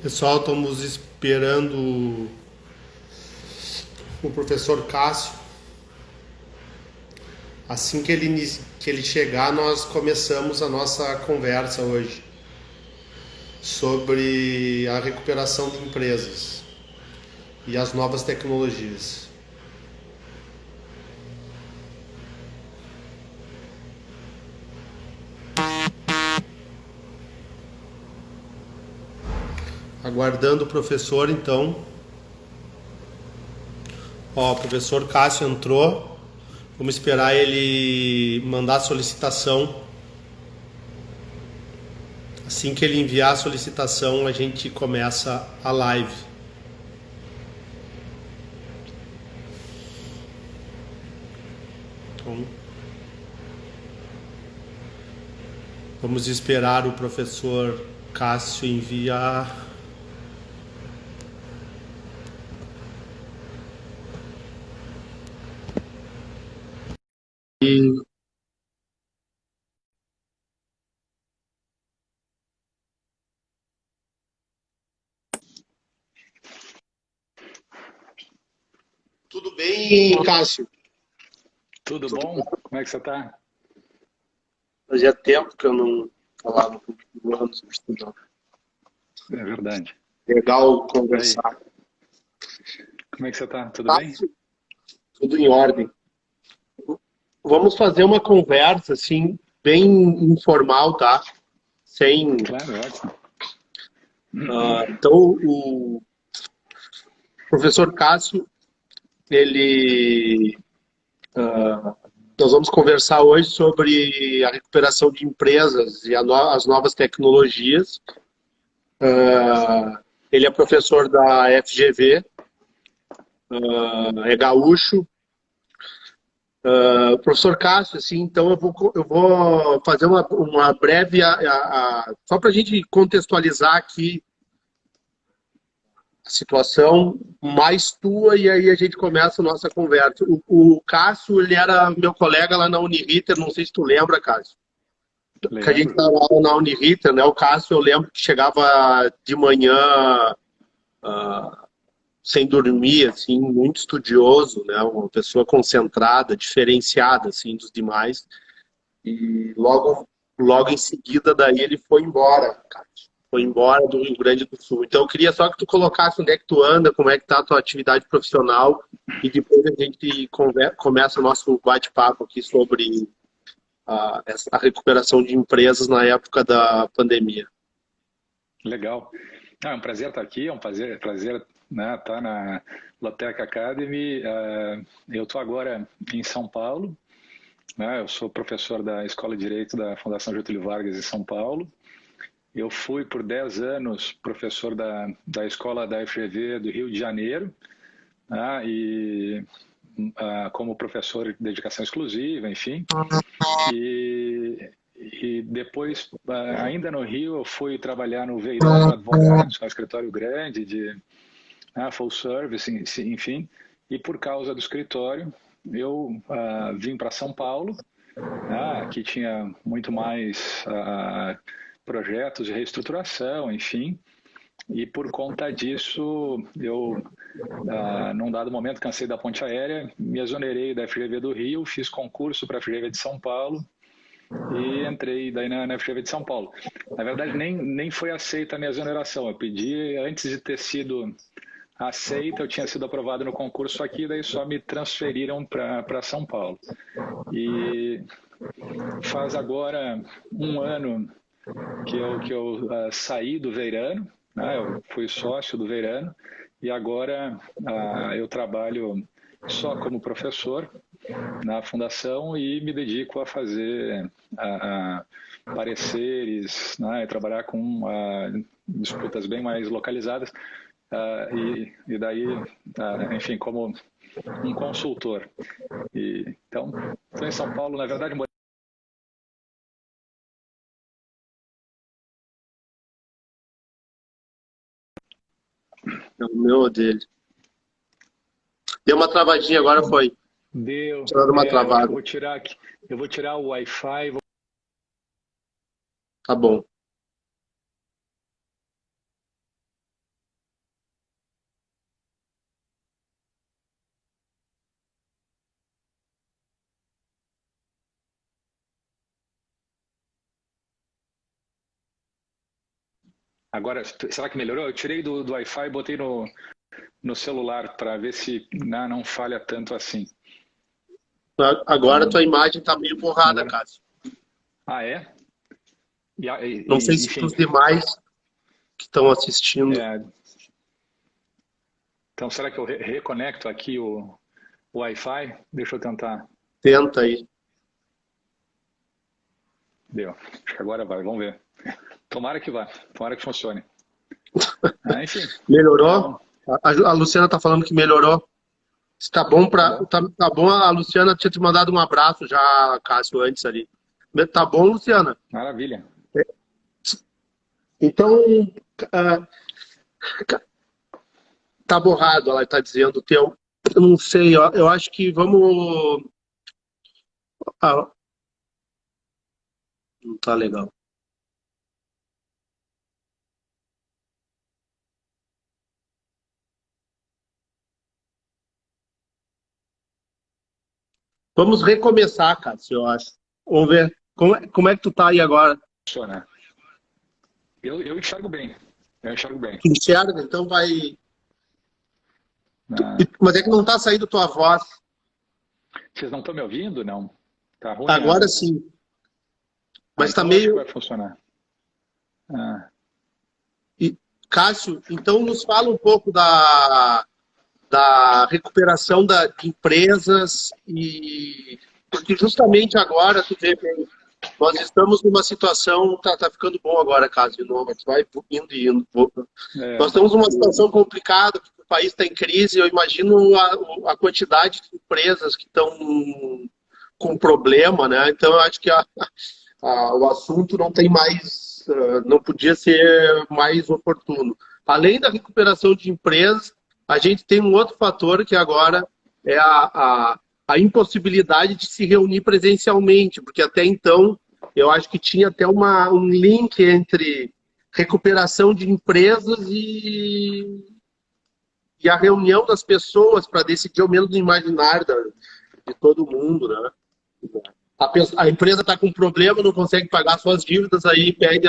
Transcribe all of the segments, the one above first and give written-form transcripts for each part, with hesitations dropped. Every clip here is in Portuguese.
Pessoal, estamos esperando o professor Cássio. Assim que ele chegar, nós começamos a nossa conversa hoje sobre a recuperação de empresas e as novas tecnologias. Aguardando o professor, então. Ó, o professor Cássio entrou. Vamos esperar ele mandar a solicitação. Assim que ele enviar a solicitação, a gente começa a live. Então, vamos esperar o professor Cássio enviar. E tudo bem, Cássio? Tudo Tudo bom? bom? Como é que você tá? Fazia tempo que eu não falava com o ano sobre estudar. É verdade. Legal E aí, conversar. como é que você tá? Tudo bem? Cássio, tudo em ordem. Vamos fazer uma conversa, assim, bem informal, tá? Sem. Claro, ótimo. Então, o professor Cássio, ele. Nós vamos conversar hoje sobre a recuperação de empresas e as novas tecnologias. Ele é professor da FGV, é gaúcho. Professor Cássio, assim, então eu vou fazer uma breve, só para a gente contextualizar aqui a situação mais tua e aí a gente começa a nossa conversa. O Cássio, ele era meu colega lá na Uniriter, não sei se tu lembra, Cássio, que a gente Lembro. estava lá na Uniriter, né? O Cássio, eu lembro que chegava de manhã sem dormir, assim, muito estudioso, né? Uma pessoa concentrada, diferenciada, assim, dos demais. E logo em seguida daí ele foi embora, cara. Foi embora do Rio Grande do Sul. Então eu queria só que tu colocasse onde é que tu anda, como é que tá a tua atividade profissional e depois a gente começa o nosso bate-papo aqui sobre a recuperação de empresas na época da pandemia. Legal. É um prazer estar aqui, é um prazer, né, estar na Lotec Academy. Eu estou agora em São Paulo, né, eu sou professor da Escola de Direito da Fundação Getúlio Vargas em São Paulo. Eu fui por 10 anos professor da Escola da FGV do Rio de Janeiro, né, e como professor de dedicação exclusiva, enfim. E depois, ainda no Rio, eu fui trabalhar no Veirano Advogados, que é um escritório grande de full service, enfim. E por causa do escritório, eu vim para São Paulo, que tinha muito mais projetos de reestruturação, enfim. E por conta disso, eu, num dado momento, cansei da ponte aérea, me exonerei da FGV do Rio, fiz concurso para a FGV de São Paulo e entrei daí na FGV de São Paulo. Na verdade, nem foi aceita a minha exoneração. Eu pedi, antes de ter sido aceita, eu tinha sido aprovado no concurso aqui, daí só me transferiram para São Paulo. E faz agora um ano que eu saí do Veirano, né? Eu fui sócio do Veirano e agora eu trabalho só como professor na fundação e me dedico a fazer pareceres, né, trabalhar com disputas bem mais localizadas e daí, enfim, como um consultor. Então, estou em São Paulo, na verdade, É o meu ou dele. Deu uma travadinha agora, foi. deu. Tirando uma Eu acho que eu travada. vou tirar aqui. Eu vou tirar o Wi-Fi. Tá bom. Agora, será que melhorou? Eu tirei do Wi-Fi e botei no celular para ver se não falha tanto assim. Agora a tua imagem tá meio borrada, Agora, Cássio. é? Não sei se Enfim, os demais que estão assistindo. é, então será que eu reconecto aqui o Wi-Fi? Deixa eu tentar. Tenta aí. Deu. Acho que agora vai, vamos ver. Tomara que vá, tomara que funcione. Enfim. Melhorou? Então, A Luciana tá falando que melhorou. Se tá bom tá para bom? tá bom, a Luciana tinha te mandado um abraço já, Cássio, antes ali. Tá bom, Luciana? Maravilha. Então, ah, tá borrado, ela tá dizendo o teu. Eu não sei, eu acho que vamos. Ah, não tá legal. Vamos recomeçar, Cássio, eu acho. Vamos ver. Como é que tu tá aí agora? Funciona. Eu enxergo bem. Eu enxergo bem. Tu enxerga? Então vai. Ah, Mas é que não tá saindo tua voz. vocês não estão me ouvindo? Não. Tá ruim? Agora sim. Mas tá Então eu acho que vai meio. funcionar. Ah, Cássio, então nos fala um pouco da recuperação de empresas e porque justamente agora tu vê bem, nós estamos numa situação, tá ficando bom agora, Cássio, de novo, tu vai indo e indo. Nós é, estamos numa situação complicada, porque o país está em crise, eu imagino a quantidade de empresas que estão com problema, né? Então eu acho que o assunto não tem mais, não podia ser mais oportuno. Além da recuperação de empresas, a gente tem um outro fator que agora é a impossibilidade de se reunir presencialmente, porque até então eu acho que tinha até um link entre recuperação de empresas e a reunião das pessoas para decidir ao menos no imaginário de todo mundo, né? A empresa está com problema, não consegue pagar suas dívidas, aí pede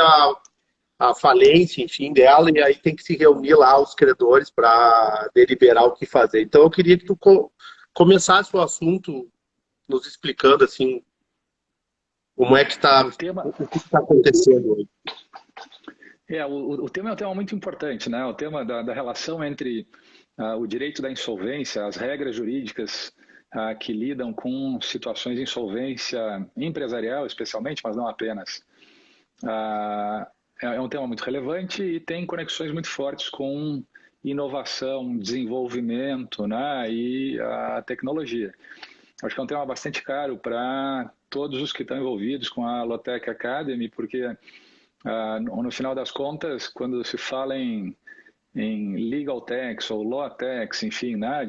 a falência, enfim, dela, e aí tem que se reunir lá os credores para deliberar o que fazer. Então, eu queria que tu começasse o assunto nos explicando, assim, como é que está, o tema, o que está acontecendo hoje. o tema é um tema muito importante, né? O tema da relação entre o direito da insolvência, as regras jurídicas que lidam com situações de insolvência empresarial, especialmente, mas não apenas. É um tema muito relevante e tem conexões muito fortes com inovação, desenvolvimento, né? E a tecnologia. Acho que é um tema bastante caro para todos os que estão envolvidos com a Lotec Academy, porque no final das contas, quando se fala em legal tax ou law tax, enfim, né,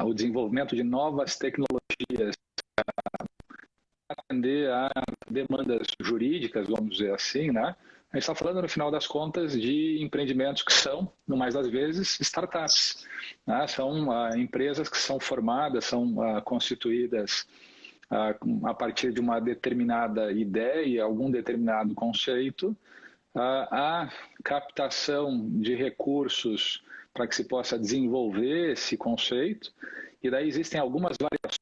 o desenvolvimento de novas tecnologias para atender a demandas jurídicas, vamos dizer assim, né? A gente está falando, no final das contas, de empreendimentos que são, no mais das vezes, startups. Né? São empresas que são formadas, são constituídas a partir de uma determinada ideia, algum determinado conceito, a captação de recursos para que se possa desenvolver esse conceito, e daí existem algumas variações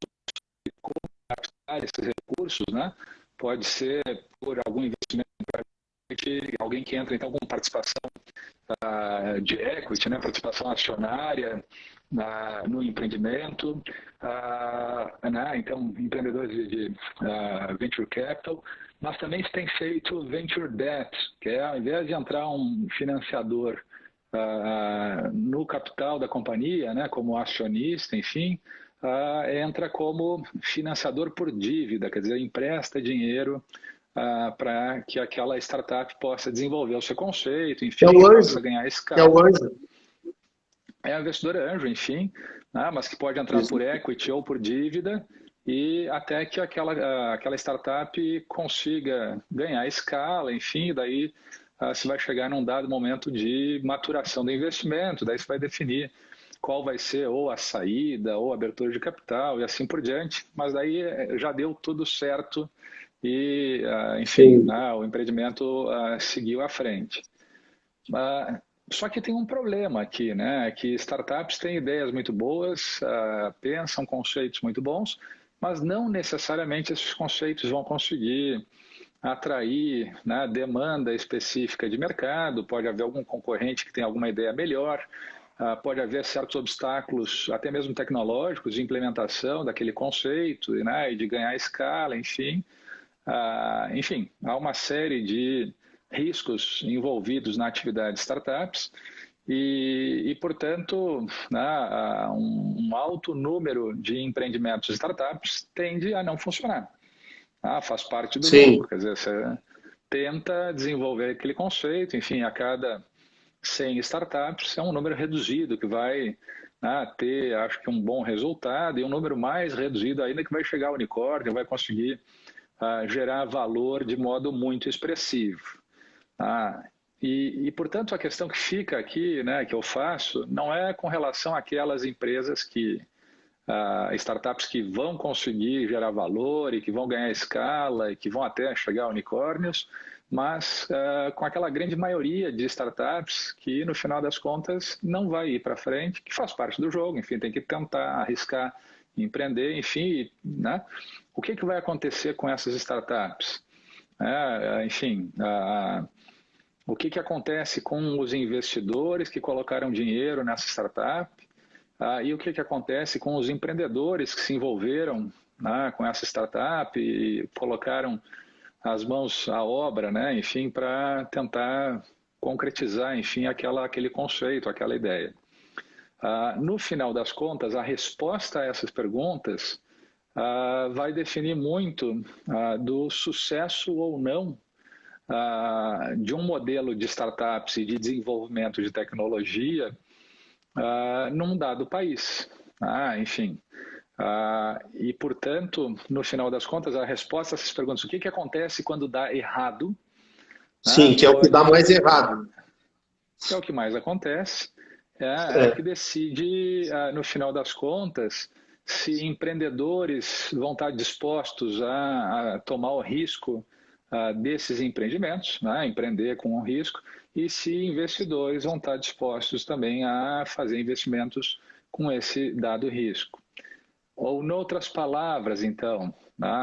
de como captar esses recursos, né? Pode ser por algum investimento, alguém que entra então com participação de equity, né? Participação acionária no empreendimento, né? Então empreendedores de venture capital, mas também se tem feito venture debt, que é ao invés de entrar um financiador no capital da companhia, né? Como acionista, enfim, entra como financiador por dívida, quer dizer, empresta dinheiro para que aquela startup possa desenvolver o seu conceito, É enfim, o possa anjo, ganhar é o escala. anjo. É um investidor anjo, enfim, né, mas que pode entrar Isso. por equity ou por dívida e até que aquela startup consiga ganhar escala, enfim, daí se vai chegar num dado momento de maturação do investimento, daí se vai definir qual vai ser ou a saída ou a abertura de capital e assim por diante, mas daí já deu tudo certo e, enfim, Sim. né, o empreendimento seguiu à frente. Só que tem um problema aqui, né? Que startups têm ideias muito boas, pensam conceitos muito bons, mas não necessariamente esses conceitos vão conseguir atrair, né, demanda específica de mercado. Pode haver algum concorrente que tem alguma ideia melhor, pode haver certos obstáculos, até mesmo tecnológicos, de implementação daquele conceito, né, e de ganhar escala, enfim. Enfim, há uma série de riscos envolvidos na atividade de startups portanto, né, um alto número de empreendimentos de startups tende a não funcionar. Faz parte do Sim, jogo, quer dizer, você tenta desenvolver aquele conceito, enfim, a cada 100 startups é um número reduzido que vai, ter, acho que, um bom resultado, e um número mais reduzido ainda que vai chegar ao unicórnio, vai conseguir gerar valor de modo muito expressivo. Portanto, a questão que fica aqui, né, que eu faço, não é com relação àquelas empresas startups que vão conseguir gerar valor e que vão ganhar escala e que vão até chegar a unicórnios, mas com aquela grande maioria de startups que, no final das contas, não vai ir para frente, que faz parte do jogo, enfim, tem que tentar arriscar, empreender, enfim, né? O que vai acontecer com essas startups? Enfim, o que acontece com os investidores que colocaram dinheiro nessa startup? E o que acontece com os empreendedores que se envolveram, né, com essa startup e colocaram as mãos à obra, né, enfim, para tentar concretizar, enfim, aquele conceito, aquela ideia. No final das contas, a resposta a essas perguntas vai definir muito do sucesso ou não de um modelo de startups e de desenvolvimento de tecnologia num dado país. Enfim, portanto, no final das contas, a resposta a essas perguntas, o que acontece quando dá errado? sim, que é o que dá mais errado. Que é o que mais acontece, é o que decide, no final das contas, se empreendedores vão estar dispostos a tomar o risco desses empreendimentos, né, empreender com o risco, e se investidores vão estar dispostos também a fazer investimentos com esse dado risco. Ou, em outras palavras, então,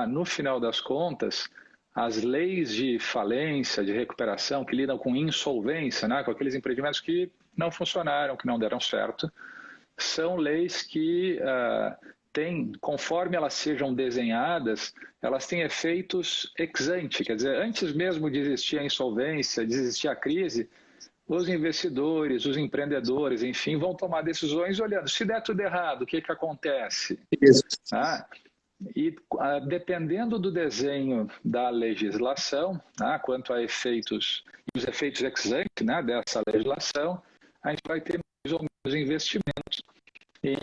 no final das contas, as leis de falência, de recuperação, que lidam com insolvência, né, com aqueles empreendimentos que não funcionaram, que não deram certo, são leis que têm, conforme elas sejam desenhadas, elas têm efeitos ex ante, quer dizer, antes mesmo de existir a insolvência, de existir a crise, os investidores, os empreendedores, enfim, vão tomar decisões olhando, se der tudo errado, o que acontece? Isso. Dependendo do desenho da legislação, quanto a os efeitos ex ante, dessa legislação, a gente vai ter mais ou menos investimentos em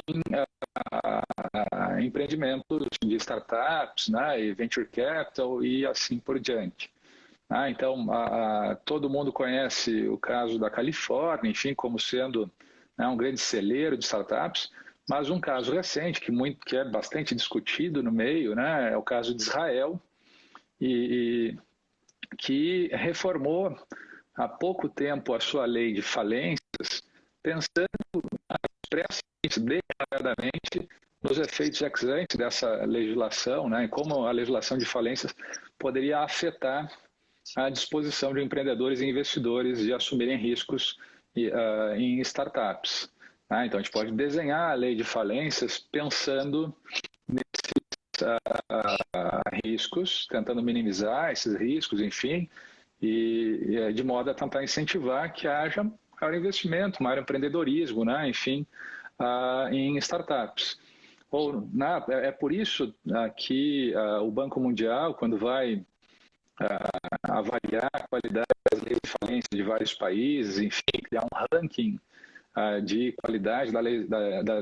empreendimentos de startups, e venture capital e assim por diante. Então, todo mundo conhece o caso da Califórnia, enfim, como sendo um grande celeiro de startups, mas um caso recente, que é bastante discutido no meio, é o caso de Israel, que reformou há pouco tempo a sua lei de falências, pensando expressamente, declaradamente, nos efeitos ex ante dessa legislação, e como a legislação de falências poderia afetar a disposição de empreendedores e investidores de assumirem riscos em startups. Então, a gente pode desenhar a lei de falências pensando nesses riscos, tentando minimizar esses riscos, enfim, e de modo a tentar incentivar que haja maior investimento, maior empreendedorismo, enfim, em startups. É por isso que o Banco Mundial, quando vai avaliar a qualidade das leis de falência de vários países, enfim, criar um ranking de qualidade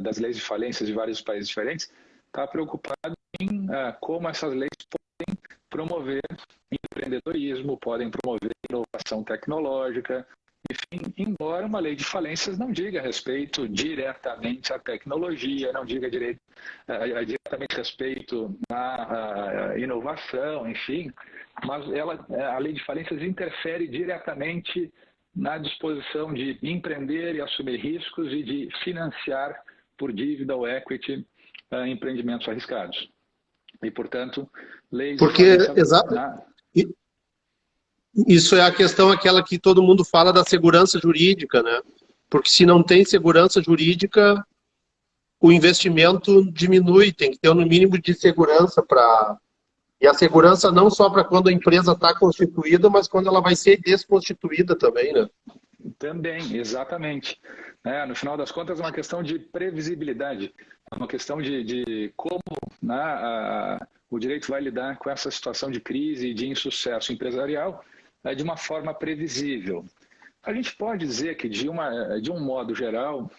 das leis de falência de vários países diferentes, está preocupado em como essas leis podem promover empreendedorismo, podem promover inovação tecnológica, enfim, embora uma lei de falências não diga respeito diretamente à tecnologia, não diga diretamente respeito à inovação, enfim, mas a lei de falências interfere diretamente na disposição de empreender e assumir riscos e de financiar por dívida ou equity empreendimentos arriscados. E, portanto, leis... Porque, exato, isso é a questão aquela que todo mundo fala da segurança jurídica, né? Porque se não tem segurança jurídica, o investimento diminui, tem que ter um mínimo de segurança para... E a segurança não só para quando a empresa está constituída, mas quando ela vai ser desconstituída também, né? Também, exatamente. No final das contas, é uma questão de previsibilidade, é uma questão de como, né, o direito vai lidar com essa situação de crise e de insucesso empresarial de uma forma previsível. A gente pode dizer que, de um modo geral,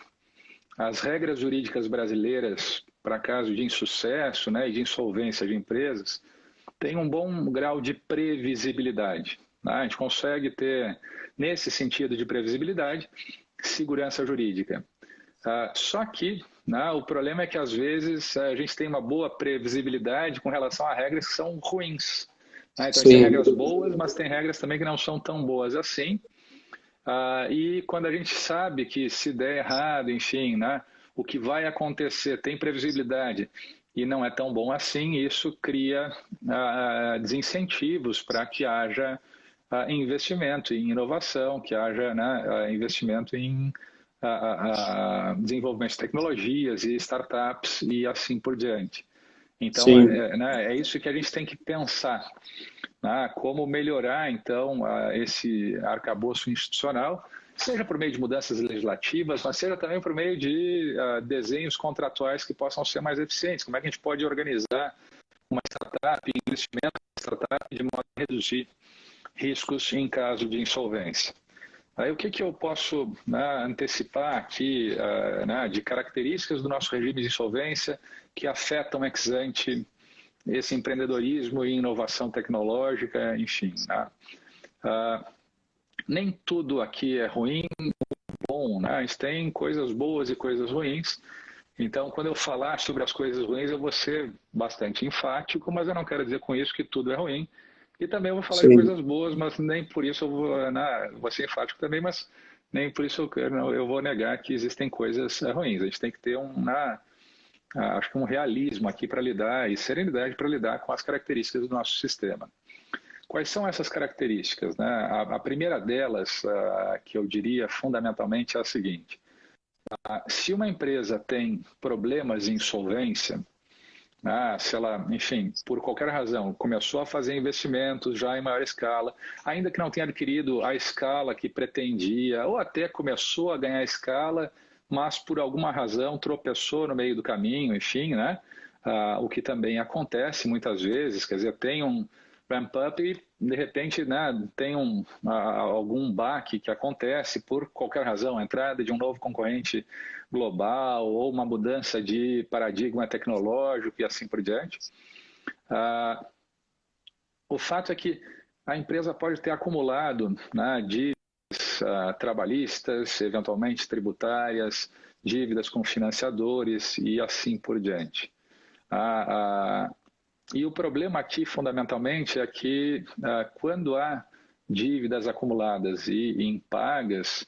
as regras jurídicas brasileiras para caso de insucesso, né, e de insolvência de empresas têm um bom grau de previsibilidade. A gente consegue ter, nesse sentido de previsibilidade, segurança jurídica. Só que, né, o problema é que, às vezes, a gente tem uma boa previsibilidade com relação a regras que são ruins. Então, tem regras boas, mas tem regras também que não são tão boas assim. E quando a gente sabe que, se der errado, enfim, né, o que vai acontecer tem previsibilidade e não é tão bom assim, isso cria desincentivos para que haja investimento em inovação, que haja, né, investimento em desenvolvimento de tecnologias e startups e assim por diante. Então, é isso que a gente tem que pensar. Como melhorar, então, esse arcabouço institucional, seja por meio de mudanças legislativas, mas seja também por meio de desenhos contratuais que possam ser mais eficientes. Como é que a gente pode organizar uma startup, investimento em startup, de modo a reduzir riscos em caso de insolvência. Aí, o que eu posso, né, antecipar aqui de características do nosso regime de insolvência que afetam ex ante esse empreendedorismo e inovação tecnológica, enfim. Nem tudo aqui é ruim ou bom, né? A gente tem coisas boas e coisas ruins. Então, quando eu falar sobre as coisas ruins, eu vou ser bastante enfático, mas eu não quero dizer com isso que tudo é ruim. E também eu vou falar de coisas boas, mas nem por isso eu vou ser enfático também, mas nem por isso eu vou negar que existem coisas ruins. A gente tem que ter acho que um realismo aqui para lidar e serenidade para lidar com as características do nosso sistema. Quais são essas características, né? A primeira delas, que eu diria fundamentalmente, é a seguinte: se uma empresa tem problemas de insolvência, se ela, enfim, por qualquer razão, começou a fazer investimentos já em maior escala, ainda que não tenha adquirido a escala que pretendia, ou até começou a ganhar escala, mas por alguma razão tropeçou no meio do caminho, enfim, né? O que também acontece muitas vezes, quer dizer, tem um ramp-up e, de repente, né, tem algum baque que acontece por qualquer razão, a entrada de um novo concorrente global ou uma mudança de paradigma tecnológico e assim por diante. O fato é que a empresa pode ter acumulado, né, dívidas trabalhistas, eventualmente tributárias, dívidas com financiadores e assim por diante. E o problema aqui, fundamentalmente, é que quando há dívidas acumuladas e impagas,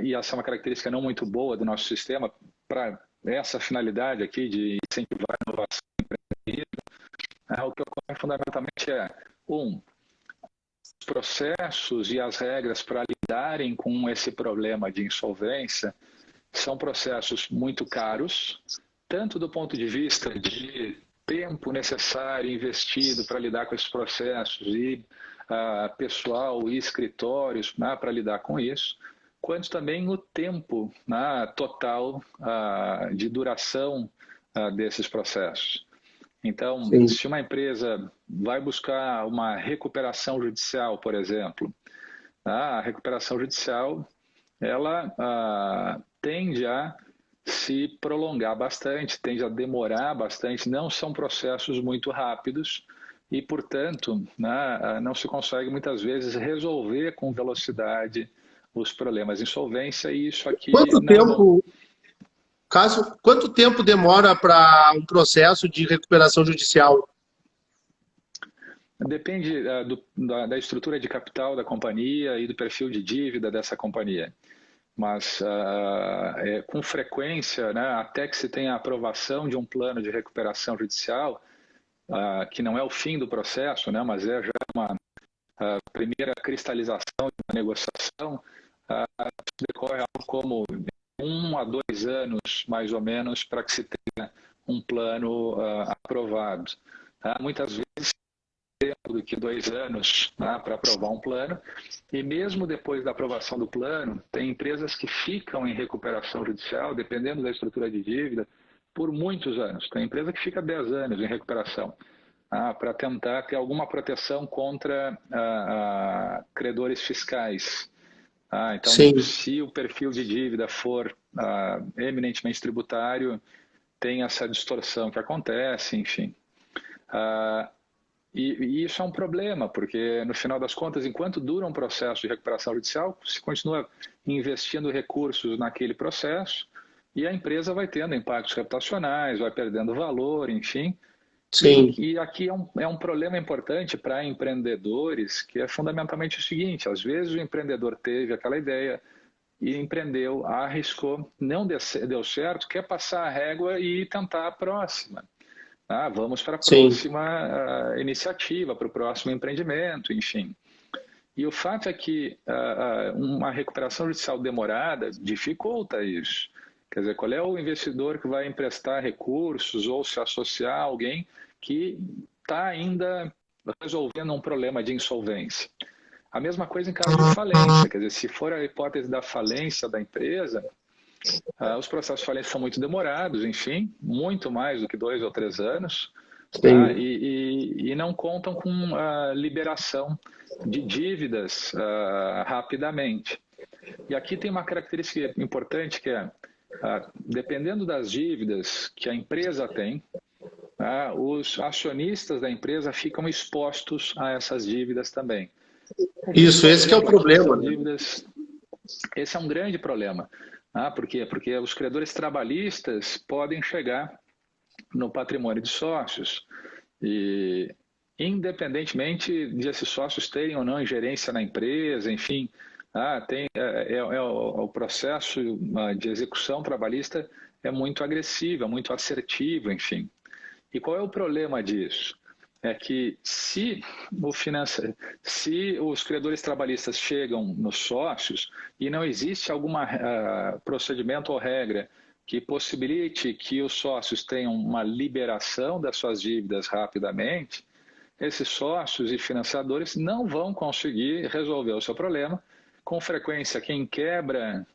e essa é uma característica não muito boa do nosso sistema, para essa finalidade aqui de incentivar a inovação e empreendedorismo, o que ocorre fundamentalmente é, os processos e as regras para lidarem com esse problema de insolvência são processos muito caros, tanto do ponto de vista de tempo necessário investido para lidar com esses processos e pessoal e escritórios para lidar com isso, quanto também o tempo total de duração desses processos. Então, se uma empresa vai buscar uma recuperação judicial, por exemplo, a recuperação judicial ela tende a se prolongar bastante, tende a demorar bastante, não são processos muito rápidos e, portanto, não se consegue muitas vezes resolver com velocidade os problemas de insolvência e isso aqui... Quanto tempo demora para um processo de recuperação judicial? Depende da estrutura de capital da companhia e do perfil de dívida dessa companhia. Mas, com frequência, né, até que se tenha a aprovação de um plano de recuperação judicial, que não é o fim do processo, né, mas é já uma primeira cristalização de uma negociação, decorre algo como 1 a 2 anos, mais ou menos, para que se tenha um plano aprovado. Muitas vezes, do que 2 anos para aprovar um plano, e mesmo depois da aprovação do plano, tem empresas que ficam em recuperação judicial, dependendo da estrutura de dívida, por muitos anos. Tem empresa que fica 10 anos em recuperação, para tentar ter alguma proteção contra credores fiscais. Então, Sim. se o perfil de dívida for eminentemente tributário, tem essa distorção que acontece, enfim. E isso é um problema, porque no final das contas, enquanto dura um processo de recuperação judicial, se continua investindo recursos naquele processo e a empresa vai tendo impactos reputacionais, vai perdendo valor, enfim. Sim. E aqui é um problema importante para empreendedores, que é fundamentalmente o seguinte: às vezes o empreendedor teve aquela ideia e empreendeu, arriscou, não deu certo, quer passar a régua e tentar a próxima. Vamos para a próxima iniciativa, para o próximo empreendimento, enfim. E o fato é que uma recuperação judicial demorada dificulta isso. Quer dizer, qual é o investidor que vai emprestar recursos ou se associar a alguém que está ainda resolvendo um problema de insolvência? A mesma coisa em caso de falência. Quer dizer, se for a hipótese da falência da empresa, os processos de falência são muito demorados, enfim, muito mais do que 2 ou 3 anos, e não contam com a liberação de dívidas rapidamente. E aqui tem uma característica importante que é, dependendo das dívidas que a empresa tem, os acionistas da empresa ficam expostos a essas dívidas também. Isso, esse que é o problema. Dívidas, esse é um grande problema. Por quê? Porque os credores trabalhistas podem chegar no patrimônio de sócios e, independentemente de esses sócios terem ou não ingerência na empresa, enfim, o processo de execução trabalhista é muito agressivo, é muito assertivo, enfim. E qual é o problema disso? É que se os credores trabalhistas chegam nos sócios e não existe algum procedimento ou regra que possibilite que os sócios tenham uma liberação das suas dívidas rapidamente, esses sócios e financiadores não vão conseguir resolver o seu problema. Com frequência, quem quebra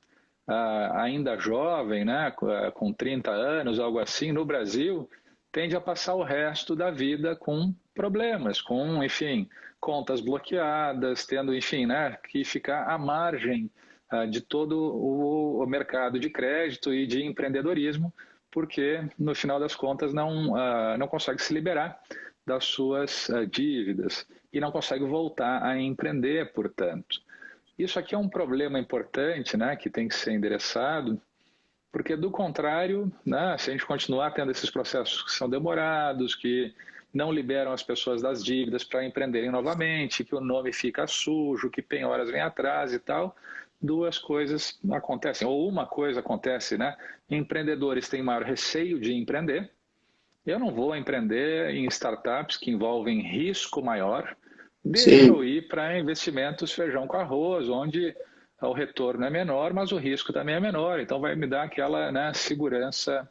ainda jovem, né, com 30 anos, algo assim, no Brasil, tende a passar o resto da vida com problemas, com, enfim, contas bloqueadas, tendo, enfim, né, que ficar à margem de todo o mercado de crédito e de empreendedorismo, porque, no final das contas, não consegue se liberar das suas dívidas e não consegue voltar a empreender, portanto. Isso aqui é um problema importante, né, que tem que ser endereçado, porque, do contrário, né, se a gente continuar tendo esses processos que são demorados, que não liberam as pessoas das dívidas para empreenderem novamente, que o nome fica sujo, que penhoras vêm atrás e tal, duas coisas acontecem. Ou uma coisa acontece, né? Empreendedores têm maior receio de empreender. Eu não vou empreender em startups que envolvem risco maior. Deixa eu ir para investimentos feijão com arroz, onde o retorno é menor, mas o risco também é menor. Então, vai me dar aquela, né, segurança.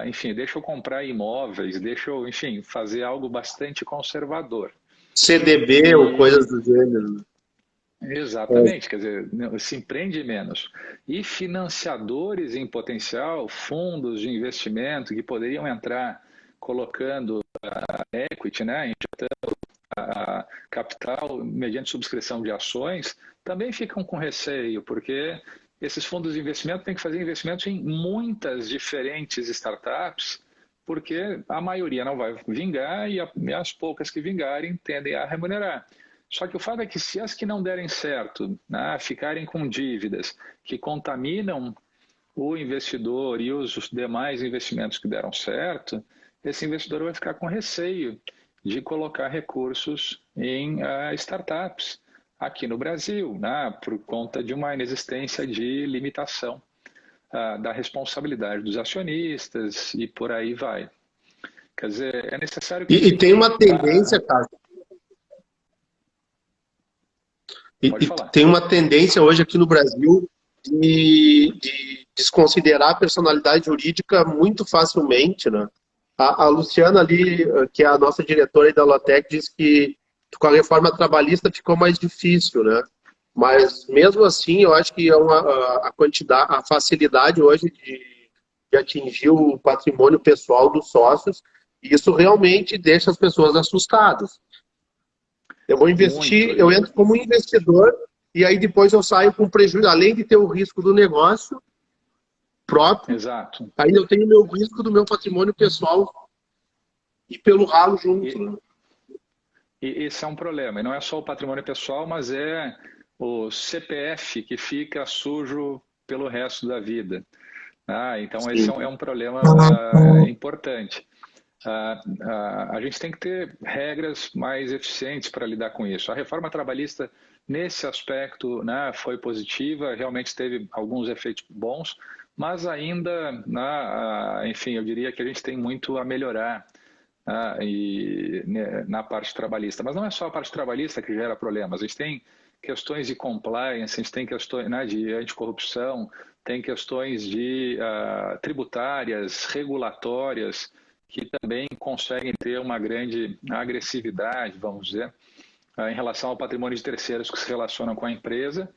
Enfim, deixa eu comprar imóveis, deixa eu, enfim, fazer algo bastante conservador. CDB ou coisas do gênero. Exatamente, quer dizer, se empreende menos. E financiadores em potencial, fundos de investimento que poderiam entrar colocando equity, né, injetando capital mediante subscrição de ações, também ficam com receio, porque esses fundos de investimento têm que fazer investimentos em muitas diferentes startups, porque a maioria não vai vingar e as poucas que vingarem tendem a remunerar. Só que o fato é que se as que não derem certo, né, ficarem com dívidas que contaminam o investidor e os demais investimentos que deram certo, esse investidor vai ficar com receio de colocar recursos em startups aqui no Brasil, né, por conta de uma inexistência de limitação da responsabilidade dos acionistas e por aí vai. Quer dizer, é necessário que a E gente... tem uma tendência, cara. Pode E falar. tem uma tendência hoje aqui no Brasil de desconsiderar a personalidade jurídica muito facilmente, né? A Luciana ali, que é a nossa diretora aí da Lotec, disse que com a reforma trabalhista ficou mais difícil, né? Mas mesmo assim, eu acho que a quantidade, a facilidade hoje de atingir o patrimônio pessoal dos sócios, isso realmente deixa as pessoas assustadas. Eu vou Muito. investir, eu entro como investidor e aí depois eu saio com prejuízo, além de ter o risco do negócio próprio, Exato. aí eu tenho o meu risco do meu patrimônio pessoal e pelo ralo junto. Né? E esse é um problema. E não é só o patrimônio pessoal, mas é o CPF que fica sujo pelo resto da vida. Então, esse é um problema importante. A gente tem que ter regras mais eficientes para lidar com isso. A reforma trabalhista, nesse aspecto, né, foi positiva, realmente teve alguns efeitos bons, mas ainda, enfim, eu diria que a gente tem muito a melhorar na parte trabalhista. Mas não é só a parte trabalhista que gera problemas, a gente tem questões de compliance, a gente tem questões, né, de anticorrupção, tem questões de tributárias, regulatórias, que também conseguem ter uma grande agressividade, vamos dizer, em relação ao patrimônio de terceiros que se relacionam com a empresa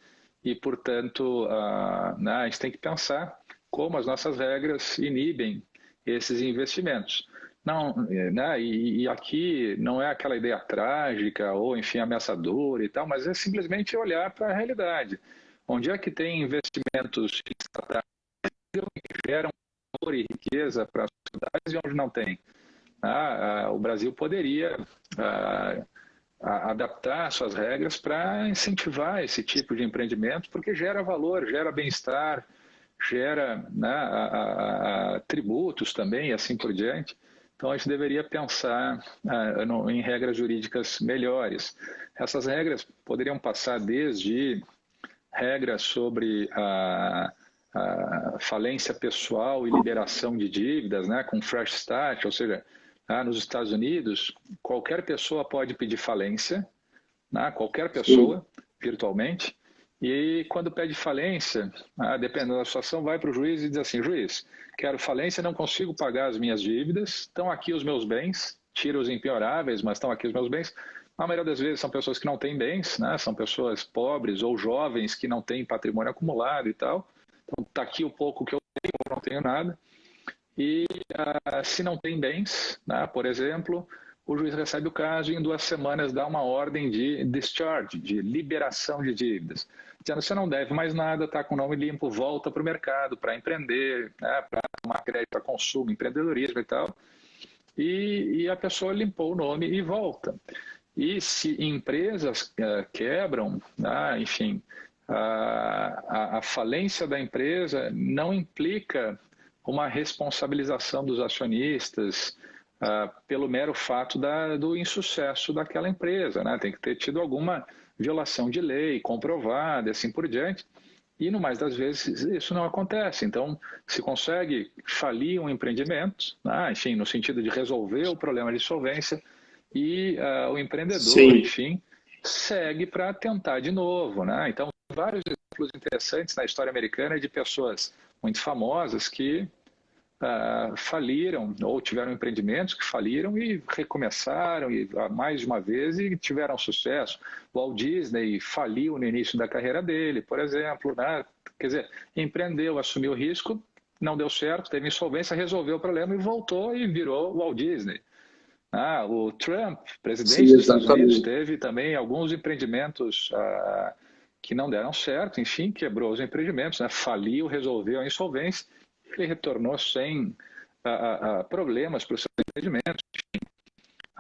e, portanto, a gente tem que pensar como as nossas regras inibem esses investimentos. Não, né, e aqui não é aquela ideia trágica ou, enfim, ameaçadora e tal, mas é simplesmente olhar para a realidade. Onde é que tem investimentos estatais que geram valor e riqueza para as sociedades e onde não tem? O Brasil poderia adaptar suas regras para incentivar esse tipo de empreendimento, porque gera valor, gera bem-estar, gera tributos também e assim por diante. Então, a gente deveria pensar em regras jurídicas melhores. Essas regras poderiam passar desde regras sobre a falência pessoal e liberação de dívidas, né, com fresh start, ou seja, nos Estados Unidos, qualquer pessoa pode pedir falência, qualquer pessoa, virtualmente, e quando pede falência, dependendo da situação, vai para o juiz e diz assim, juiz, quero falência, não consigo pagar as minhas dívidas, estão aqui os meus bens, tira os impioráveis, mas estão aqui os meus bens. Na maioria das vezes são pessoas que não têm bens, né? São pessoas pobres ou jovens que não têm patrimônio acumulado e tal. Então, está aqui o pouco que eu tenho, eu não tenho nada. E se não tem bens, né, por exemplo, o juiz recebe o caso e em 2 semanas dá uma ordem de discharge, de liberação de dívidas. Dizendo, você não deve mais nada, está com o nome limpo, volta para o mercado para empreender, né, para tomar crédito para consumo, empreendedorismo e tal. E a pessoa limpou o nome e volta. E se empresas quebram, enfim, a falência da empresa não implica uma responsabilização dos acionistas pelo mero fato do insucesso daquela empresa, né? Tem que ter tido alguma violação de lei comprovada e assim por diante. E, no mais das vezes, isso não acontece. Então, se consegue falir um empreendimento, enfim, no sentido de resolver o problema de solvência, e o empreendedor, Sim. enfim, segue para tentar de novo. Né? Então, vários exemplos interessantes na história americana de pessoas muito famosas que faliram ou tiveram empreendimentos que faliram e recomeçaram e, mais de uma vez e tiveram sucesso. O Walt Disney faliu no início da carreira dele, por exemplo, né? Quer dizer, empreendeu, assumiu o risco, não deu certo, teve insolvência, resolveu o problema e voltou e virou o Walt Disney. O Trump, presidente Sim, dos Estados Unidos, exatamente. teve também alguns empreendimentos que não deram certo, enfim, quebrou os empreendimentos, né? Faliu, resolveu a insolvência, ele retornou sem problemas para os seus empreendimentos.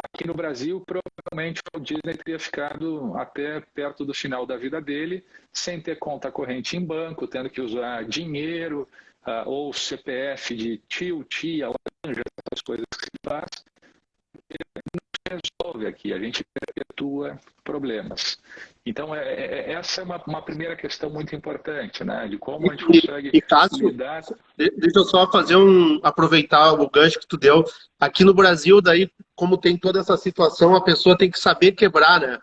Aqui no Brasil, provavelmente o Disney teria ficado até perto do final da vida dele, sem ter conta corrente em banco, tendo que usar dinheiro ou CPF de tio, tia, laranja, essas coisas que se faz. aqui, a gente perpetua problemas. Então, essa é uma primeira questão muito importante, né? De como a gente consegue Cássio, lidar. deixa eu só aproveitar o gancho que tu deu. Aqui no Brasil, daí, como tem toda essa situação, a pessoa tem que saber quebrar, né?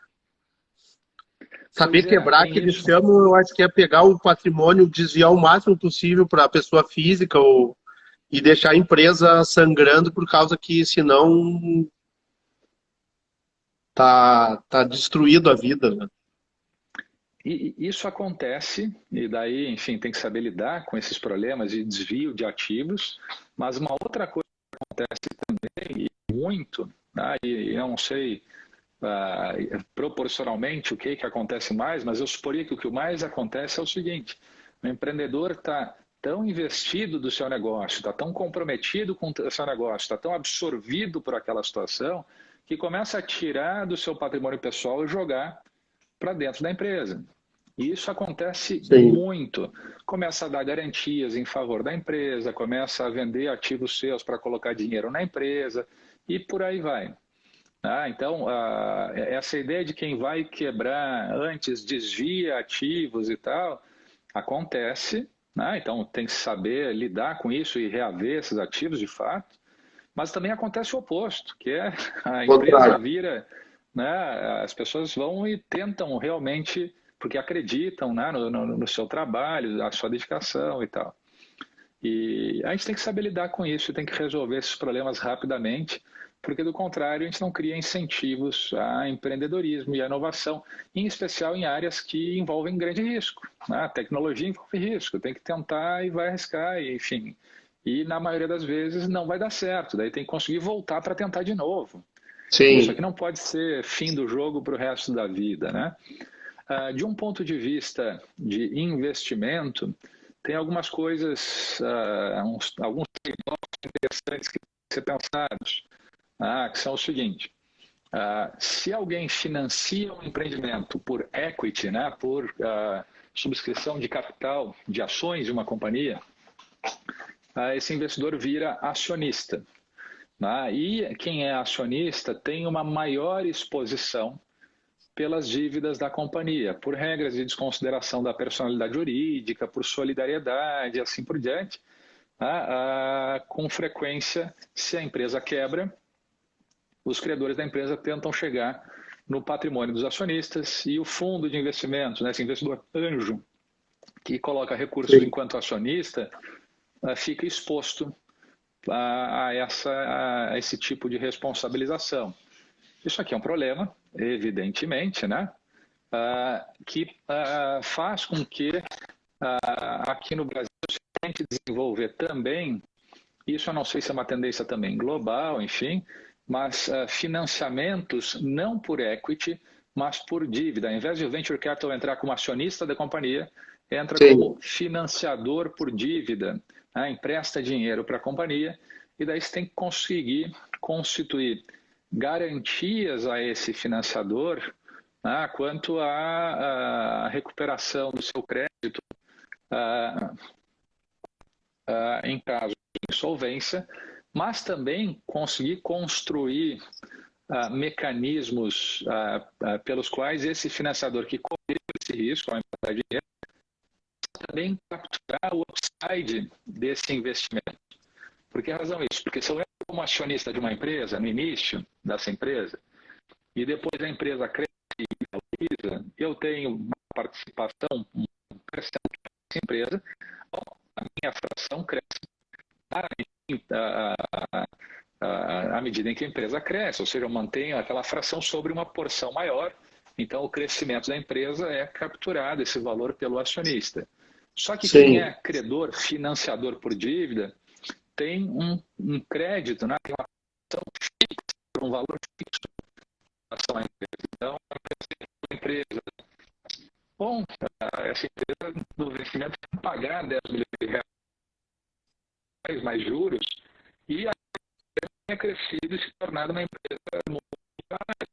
Saber Pois é, quebrar, tem que eles isso. chamam, eu acho que é pegar o patrimônio, desviar o máximo possível para a pessoa física e deixar a empresa sangrando por causa que, senão, tá destruído a vida, né? E isso acontece, e daí, enfim, tem que saber lidar com esses problemas de desvio de ativos, mas uma outra coisa que acontece também, e muito, né, e eu não sei proporcionalmente o que acontece mais, mas eu suporia que o que mais acontece é o seguinte: o empreendedor está tão investido do seu negócio, está tão comprometido com o seu negócio, está tão absorvido por aquela situação, que começa a tirar do seu patrimônio pessoal e jogar para dentro da empresa. E isso acontece Sim. muito. Começa a dar garantias em favor da empresa, começa a vender ativos seus para colocar dinheiro na empresa e por aí vai. Então, essa ideia de quem vai quebrar antes desvia ativos e tal, acontece. Então, tem que saber lidar com isso e reaver esses ativos de fato. Mas também acontece o oposto, que é a empresa vira, né, as pessoas vão e tentam realmente, porque acreditam, né, no seu trabalho, na sua dedicação e tal. E a gente tem que saber lidar com isso, tem que resolver esses problemas rapidamente, porque do contrário a gente não cria incentivos a empreendedorismo e a inovação, em especial em áreas que envolvem grande risco. A tecnologia envolve risco, tem que tentar e vai arriscar, e, enfim. E na maioria das vezes não vai dar certo, daí tem que conseguir voltar para tentar de novo. Sim. Isso aqui não pode ser fim do jogo para o resto da vida, né? De um ponto de vista de investimento, tem algumas coisas, alguns negócios interessantes que têm que ser pensados, que são o seguinte: se alguém financia um empreendimento por equity, né, por subscrição de capital de ações de uma companhia, esse investidor vira acionista. E quem é acionista tem uma maior exposição pelas dívidas da companhia, por regras de desconsideração da personalidade jurídica, por solidariedade, assim por diante. Com frequência, se a empresa quebra, os credores da empresa tentam chegar no patrimônio dos acionistas e o fundo de investimentos, esse investidor anjo, que coloca recursos enquanto acionista, fica exposto a esse tipo de responsabilização. Isso aqui é um problema, evidentemente, né? Que faz com que aqui no Brasil se tente desenvolver também, isso eu não sei se é uma tendência também global, enfim, mas financiamentos não por equity, mas por dívida. Ao invés de o Venture Capital entrar como acionista da companhia, entra como financiador por dívida, empresta dinheiro para a companhia, e daí você tem que conseguir constituir garantias a esse financiador quanto à recuperação do seu crédito em caso de insolvência, mas também conseguir construir mecanismos pelos quais esse financiador que correu esse risco, ao emprestar dinheiro, também capturar o upside desse investimento. Por que razão isso? Porque se eu entro como acionista de uma empresa, no início dessa empresa, e depois a empresa cresce e valoriza, eu tenho uma participação, um percentual dessa empresa, a minha fração cresce à medida em que a empresa cresce, ou seja, eu mantenho aquela fração sobre uma porção maior, então o crescimento da empresa é capturado, esse valor, pelo acionista. Só que quem é credor, financiador por dívida, tem um crédito, né? Tem uma fração fixa, um valor fixo em relação à empresa. Então, a empresa, bom, essa empresa do investimento tem que pagar 10 milhões de reais mais juros, e a empresa tenha crescido e se tornado uma empresa multimilionária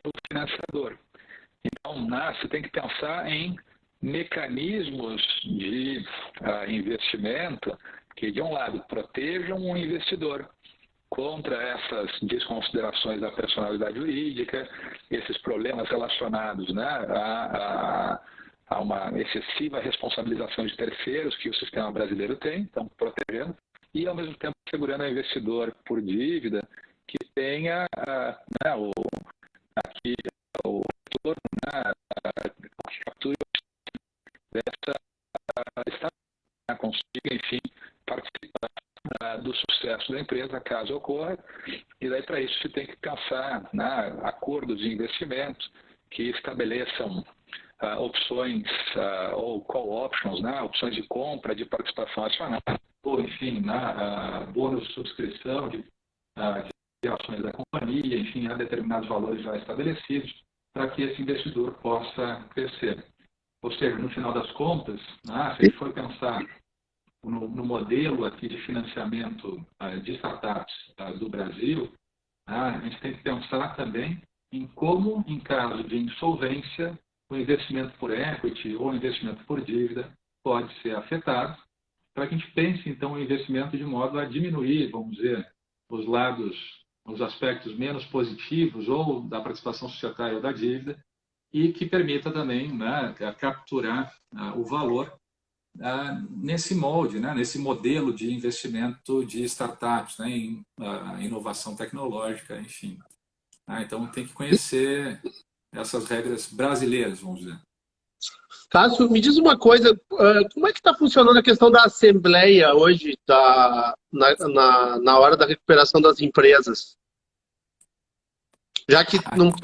do financiador. Então, você tem que pensar em mecanismos de investimento que, de um lado, protejam o investidor contra essas desconsiderações da personalidade jurídica, esses problemas relacionados, né, a uma excessiva responsabilização de terceiros que o sistema brasileiro tem, então protegendo, e ao mesmo tempo segurando o investidor por dívida que tenha né, aqui o retorno, né, que capture dessa consiga, enfim, participar do sucesso da empresa, caso ocorra, e daí para isso se tem que pensar acordos de investimento que estabeleçam opções ou call options, opções de compra, de participação acionária, ou enfim, bônus de subscrição de ações da companhia, enfim, há determinados valores já estabelecidos para que esse investidor possa crescer. Ou seja, no final das contas, se a gente for pensar no modelo aqui de financiamento de startups do Brasil, a gente tem que pensar também em como, em caso de insolvência, o investimento por equity ou investimento por dívida pode ser afetado, para que a gente pense, então, o investimento de modo a diminuir, vamos dizer, os aspectos menos positivos ou da participação societária ou da dívida, e que permita também capturar o valor nesse molde, nesse modelo de investimento de startups, em inovação tecnológica, enfim. Então, tem que conhecer essas regras brasileiras, vamos dizer. Cássio, me diz uma coisa, como é que está funcionando a questão da assembleia hoje, na hora da recuperação das empresas? Já que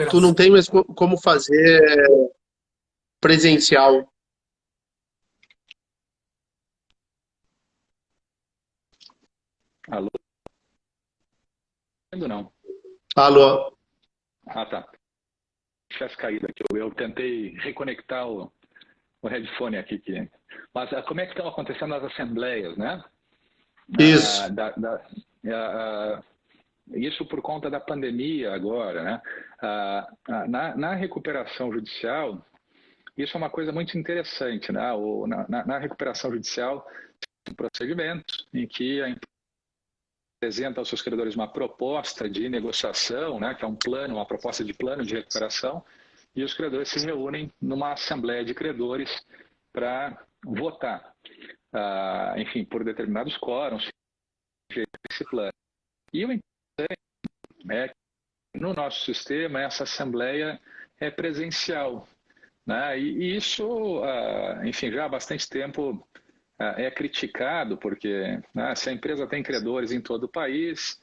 tu não tem mais como fazer presencial. Alô? Não. Alô? Tá. Tivesse caído aqui. Eu tentei reconectar o headphone aqui. Mas como é que estão acontecendo as assembleias, né? Isso. Isso por conta da pandemia agora, né? Na recuperação judicial, isso é uma coisa muito interessante, né? Na recuperação judicial, um procedimento em que a empresa apresenta aos seus credores uma proposta de negociação, né? Que é uma proposta de plano de recuperação, e os credores se reúnem numa assembleia de credores para votar, enfim, por determinados quórums, esse plano. E o interessante é que no nosso sistema essa assembleia é presencial, né? E isso, enfim, já há bastante tempo é criticado, porque se a empresa tem credores em todo o país,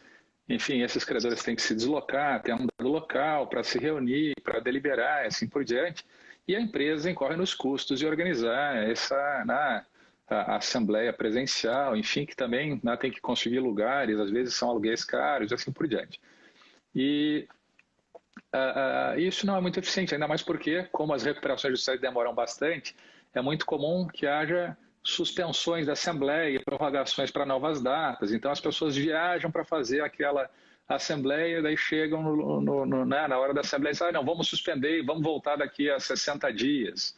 enfim, esses credores têm que se deslocar, ter um dado local para se reunir, para deliberar, assim por diante, e a empresa incorre nos custos de organizar a assembleia presencial, enfim, que também tem que conseguir lugares, às vezes são aluguéis caros, assim por diante. E isso não é muito eficiente, ainda mais porque, como as recuperações judiciais demoram bastante, é muito comum que haja suspensões da assembleia, prorrogações para novas datas. Então, as pessoas viajam para fazer aquela assembleia, daí chegam na hora da assembleia e dizem, não, vamos suspender e vamos voltar daqui a 60 dias.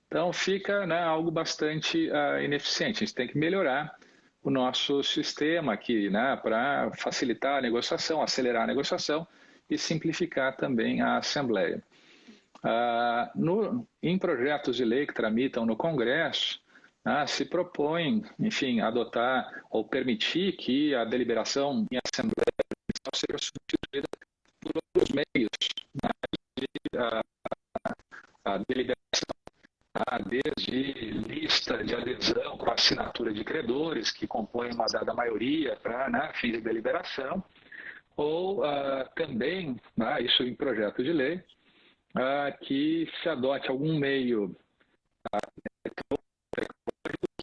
Então, fica algo bastante ineficiente. A gente tem que melhorar o nosso sistema aqui, para facilitar a negociação, acelerar a negociação e simplificar também a assembleia. Em projetos de lei que tramitam no Congresso, se propõe, enfim, adotar ou permitir que a deliberação em assembleia seja substituída por outros meios a deliberação, desde lista de adesão com assinatura de credores, que compõem uma dada maioria para fins de deliberação, ou também, isso em projeto de lei, que se adote algum meio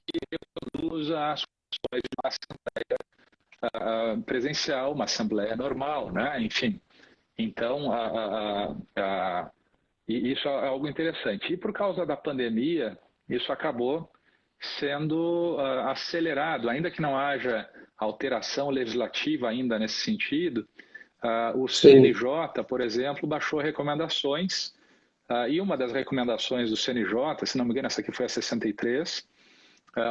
que reproduza as funções de uma assembleia presencial, uma assembleia normal, enfim. Então, isso é algo interessante. E por causa da pandemia, isso acabou sendo acelerado, ainda que não haja alteração legislativa ainda nesse sentido. O CNJ, por exemplo, baixou recomendações, e uma das recomendações do CNJ, se não me engano, essa aqui foi a 63,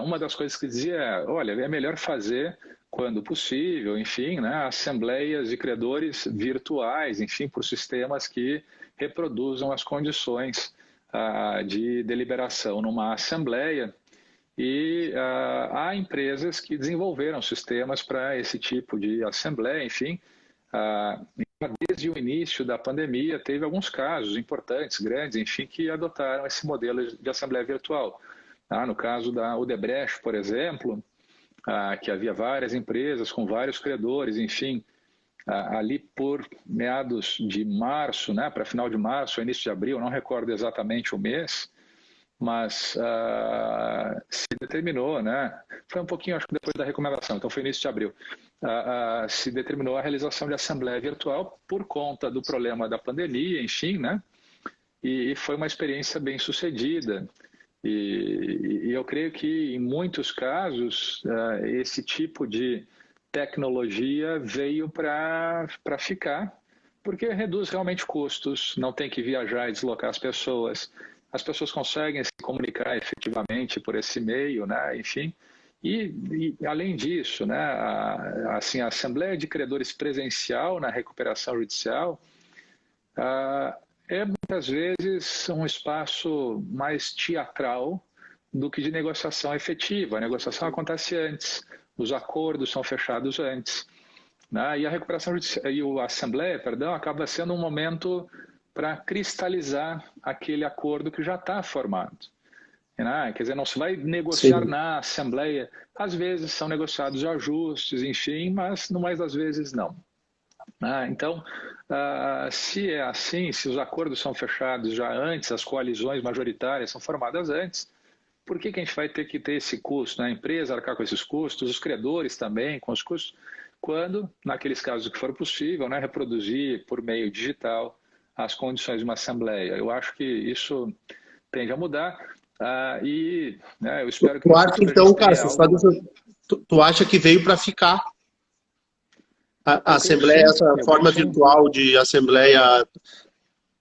uma das coisas que dizia olha, é melhor fazer quando possível, enfim, né, assembleias de credores virtuais, enfim, por sistemas que reproduzam as condições de deliberação numa assembleia. E há empresas que desenvolveram sistemas para esse tipo de assembleia, enfim. Desde o início da pandemia, teve alguns casos importantes, grandes, enfim, que adotaram esse modelo de assembleia virtual. No caso da Odebrecht, por exemplo, que havia várias empresas com vários credores, enfim, ali por meados de março, né, para final de março, início de abril, não recordo exatamente o mês, mas se determinou, né, foi um pouquinho, acho que depois da recomendação, então foi início de abril, se determinou a realização de assembleia virtual por conta do problema da pandemia, enfim, né, e foi uma experiência bem sucedida. E eu creio que, em muitos casos, esse tipo de tecnologia veio para ficar, porque reduz realmente custos, não tem que viajar e deslocar as pessoas conseguem se comunicar efetivamente por esse meio, né? Enfim. E além disso, né, assim, a Assembleia de Credores presencial na recuperação judicial é muitas vezes um espaço mais teatral do que de negociação efetiva. A negociação acontece antes, os acordos são fechados antes, né? E a recuperação judicial e a assembleia, perdão, acaba sendo um momento para cristalizar aquele acordo que já está formado. Né? Quer dizer, não se vai negociar Sim. na assembleia. Às vezes são negociados ajustes, enfim, mas no mais das vezes não. Então, se é assim, se os acordos são fechados já antes, as coalizões majoritárias são formadas antes, por que a gente vai ter que ter esse custo? A empresa arcar com esses custos, os credores também com os custos, quando, naqueles casos que for possível, né, reproduzir por meio digital as condições de uma assembleia. Eu acho que isso tende a mudar e né, eu espero que Tu no acha, futuro a então, gente cara, tenha algo... tu acha que veio para ficar a Eu creio que assembleia, sim, essa eu creio que forma sim. virtual de assembleia,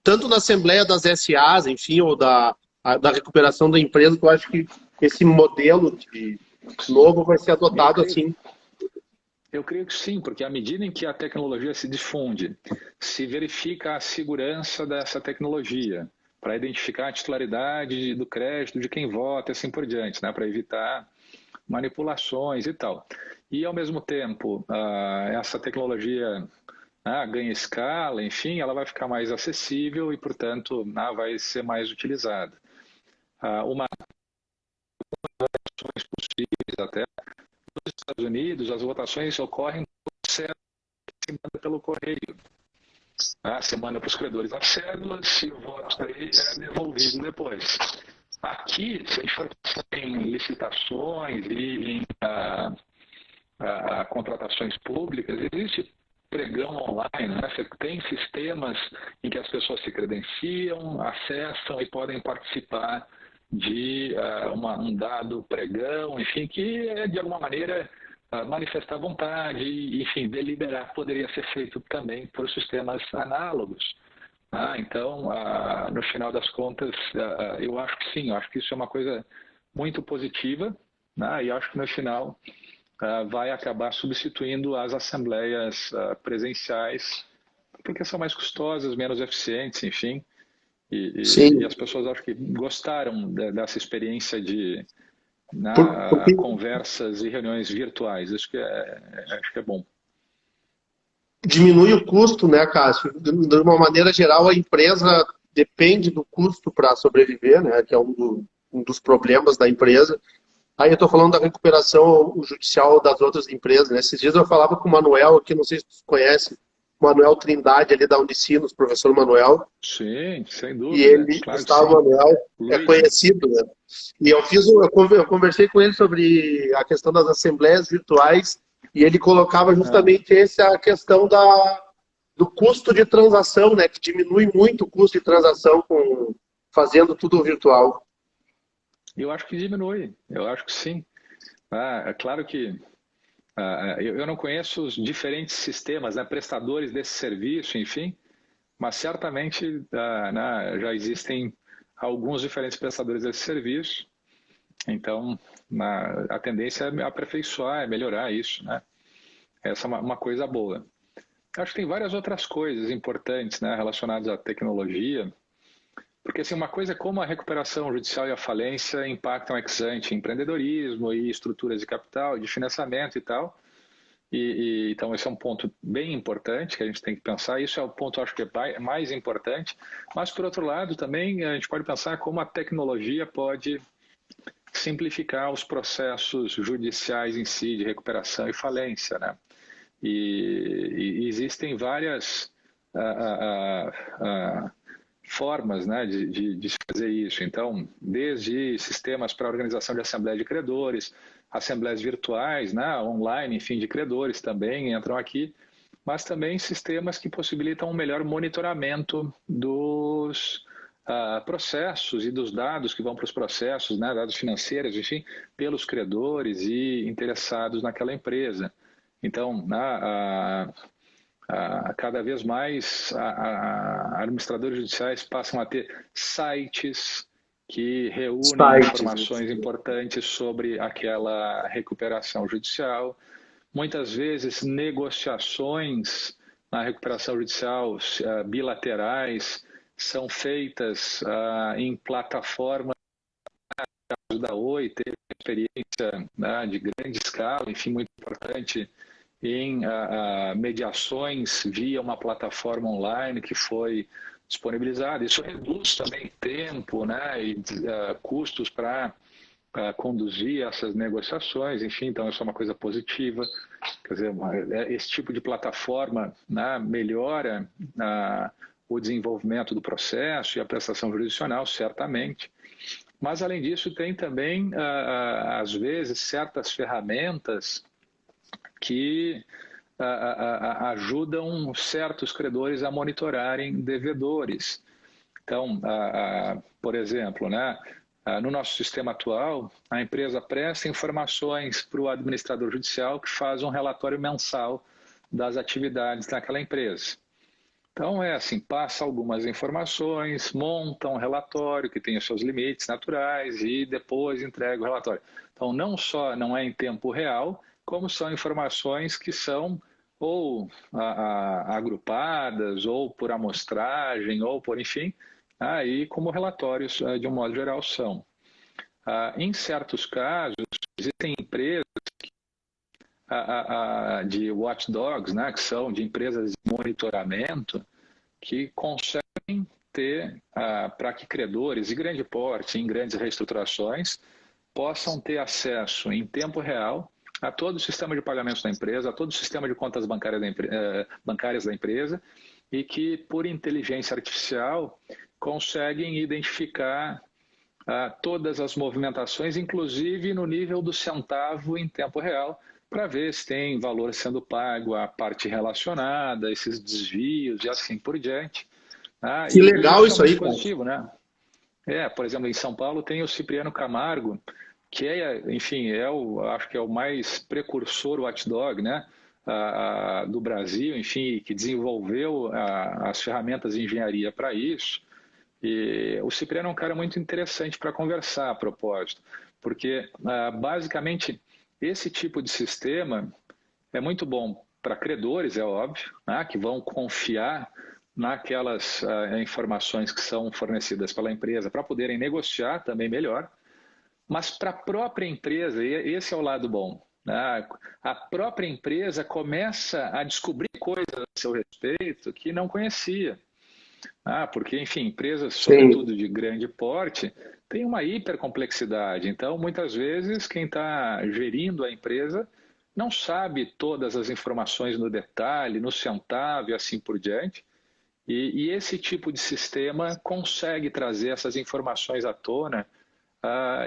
tanto na assembleia das SAs, enfim, ou da recuperação da empresa, tu acha que esse modelo de novo vai ser Eu adotado creio, assim? eu creio que sim, porque à medida em que a tecnologia se difunde, se verifica a segurança dessa tecnologia para identificar a titularidade do crédito de quem vota e assim por diante, né, para evitar manipulações e tal. E, ao mesmo tempo, essa tecnologia ganha escala, enfim, ela vai ficar mais acessível e, portanto, vai ser mais utilizada. Uma das possíveis até nos Estados Unidos, as votações ocorrem pelo correio. Você manda para os credores a cédula, se o voto aí é devolvido depois. Aqui, se a gente for em licitações e em contratações públicas, existe pregão online, né? Você tem sistemas em que as pessoas se credenciam, acessam e podem participar de um dado pregão, enfim, que é de alguma maneira manifestar vontade, enfim, deliberar poderia ser feito também por sistemas análogos. Então, no final das contas, eu acho que sim, eu acho que isso é uma coisa muito positiva, e acho que no final vai acabar substituindo as assembleias presenciais, porque são mais custosas, menos eficientes, enfim, e Sim. as pessoas acho que gostaram dessa experiência de Porque conversas e reuniões virtuais. Acho que é bom. diminui o custo, né, Cássio? De uma maneira geral, a empresa depende do custo para sobreviver, né, que é um dos problemas da empresa. Aí eu estou falando da recuperação judicial das outras empresas, né? Esses dias eu falava com o Manuel, aqui, não sei se você conhece, o Manuel Trindade, ali da Unicinos, professor Manuel, Sim, sem e dúvida, ele, claro que Gustavo sim. Manuel, é Luiz, né? conhecido, né? E eu conversei com ele sobre a questão das assembleias virtuais, e ele colocava justamente a questão do custo de transação, né? Que diminui muito o custo de transação fazendo tudo virtual. Eu acho que diminui, eu acho que sim. É claro que eu não conheço os diferentes sistemas, né, prestadores desse serviço, enfim, mas certamente já existem alguns diferentes prestadores desse serviço. Então, a tendência é aperfeiçoar, é melhorar isso, né? Essa é uma coisa boa. Acho que tem várias outras coisas importantes, né, relacionadas à tecnologia, porque assim, uma coisa é como a recuperação judicial e a falência impactam ex ante empreendedorismo e estruturas de capital, de financiamento e tal. Então, esse é um ponto bem importante que a gente tem que pensar. Isso é o ponto, acho que é mais importante. Mas, por outro lado, também a gente pode pensar como a tecnologia pode simplificar os processos judiciais em si, de recuperação e falência, né? E existem várias formas, né, de se fazer isso. Então, desde sistemas para organização de assembleia de credores, assembleias virtuais, né, online, enfim, de credores também entram aqui, mas também sistemas que possibilitam um melhor monitoramento dos processos e dos dados que vão para os processos, né, dados financeiros, enfim, pelos credores e interessados naquela empresa. Então, cada vez mais administradores judiciais passam a ter sites que reúnem informações importantes sobre aquela recuperação judicial. Muitas vezes, negociações na recuperação judicial bilaterais são feitas em plataformas. Da Oi teve experiência, né, de grande escala, enfim, muito importante, em mediações via uma plataforma online que foi disponibilizada. Isso reduz também tempo, né, e custos para conduzir essas negociações, enfim, então isso é uma coisa positiva. Quer dizer, esse tipo de plataforma, né, melhora o desenvolvimento do processo e a prestação jurisdicional, certamente. Mas, além disso, tem também, às vezes, certas ferramentas que ajudam certos credores a monitorarem devedores. Então, por exemplo, né, no nosso sistema atual, a empresa presta informações para o administrador judicial que faz um relatório mensal das atividades daquela empresa. Então, assim, passa algumas informações, monta um relatório que tem os seus limites naturais e depois entrega o relatório. Então, não só não é em tempo real, como são informações que são ou agrupadas, ou por amostragem, ou por, enfim, aí como relatórios, de um modo geral, são. Em certos casos, existem empresas de watchdogs, né, que são de empresas de monitoramento, que conseguem ter, para que credores de grande porte, em grandes reestruturações, possam ter acesso em tempo real a todo o sistema de pagamentos da empresa, a todo o sistema de contas bancárias da empresa, e que, por inteligência artificial, conseguem identificar todas as movimentações, inclusive no nível do centavo em tempo real, para ver se tem valor sendo pago, a parte relacionada, esses desvios e assim por diante. Que legal isso é aí, muito positivo, né? Por exemplo, em São Paulo tem o Cipriano Camargo, que enfim, acho que é o mais precursor watchdog, né, do Brasil, enfim, que desenvolveu as ferramentas de engenharia para isso. E o Cipriano é um cara muito interessante para conversar a propósito, porque basicamente esse tipo de sistema é muito bom para credores, é óbvio, né, que vão confiar naquelas informações que são fornecidas pela empresa para poderem negociar também melhor, mas para a própria empresa, e esse é o lado bom, né, a própria empresa começa a descobrir coisas a seu respeito que não conhecia. Porque, enfim, empresas, sobretudo de grande porte, têm uma hipercomplexidade. Então, muitas vezes, quem está gerindo a empresa não sabe todas as informações no detalhe, no centavo e assim por diante. E esse tipo de sistema consegue trazer essas informações à tona